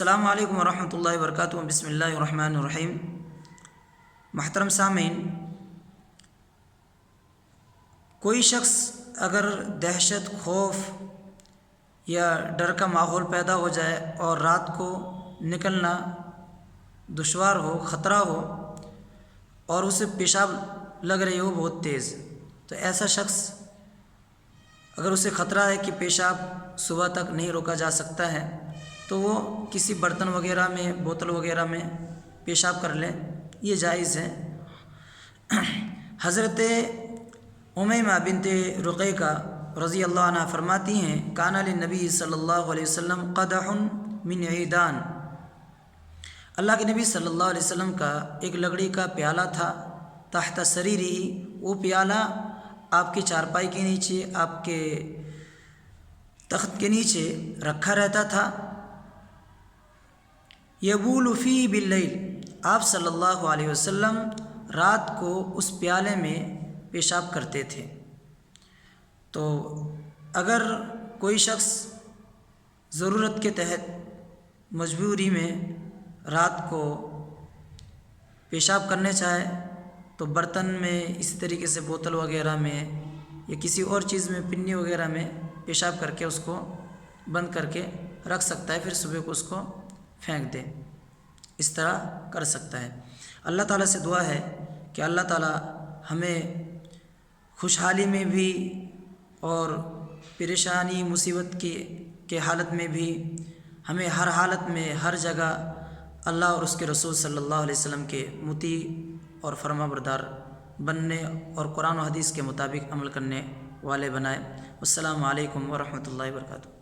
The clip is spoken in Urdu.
السلام علیکم ورحمۃ اللہ وبرکاتہ۔ بسم اللہ الرحمن الرحیم۔ محترم سامعین، کوئی شخص اگر دہشت، خوف یا ڈر کا ماحول پیدا ہو جائے اور رات کو نکلنا دشوار ہو، خطرہ ہو اور اسے پیشاب لگ رہی ہو بہت تیز، تو ایسا شخص اگر اسے خطرہ ہے کہ پیشاب صبح تک نہیں روکا جا سکتا ہے تو وہ کسی برتن وغیرہ میں، بوتل وغیرہ میں پیشاب کر لے، یہ جائز ہے۔ حضرت امیمہ بنت رقیقہ رضی اللہ عنہ فرماتی ہیں، کان للنبی صلی اللہ علیہ وسلم قدح من عیدان، اللہ کے نبی صلی اللہ علیہ وسلم کا ایک لکڑی کا پیالہ تھا، تحت سریرہ، وہ پیالہ آپ کی چارپائی کے نیچے، آپ کے تخت کے نیچے رکھا رہتا تھا۔ یبول فیہ باللیل، آپ صلی اللہ علیہ وسلم رات کو اس پیالے میں پیشاب کرتے تھے۔ تو اگر کوئی شخص ضرورت کے تحت مجبوری میں رات کو پیشاب کرنے چاہے تو برتن میں، اسی طریقے سے بوتل وغیرہ میں یا کسی اور چیز میں، پنی وغیرہ میں پیشاب کر کے اس کو بند کر کے رکھ سکتا ہے، پھر صبح کو اس کو پھینک دے، اس طرح کر سکتا ہے۔ اللہ تعالیٰ سے دعا ہے کہ اللہ تعالیٰ ہمیں خوشحالی میں بھی اور پریشانی مصیبت کے حالت میں بھی، ہمیں ہر حالت میں، ہر جگہ اللہ اور اس کے رسول صلی اللہ علیہ وسلم کے مطیع اور فرما بردار بننے اور قرآن و حدیث کے مطابق عمل کرنے والے بنائے۔ السلام علیکم ورحمۃ اللہ وبرکاتہ۔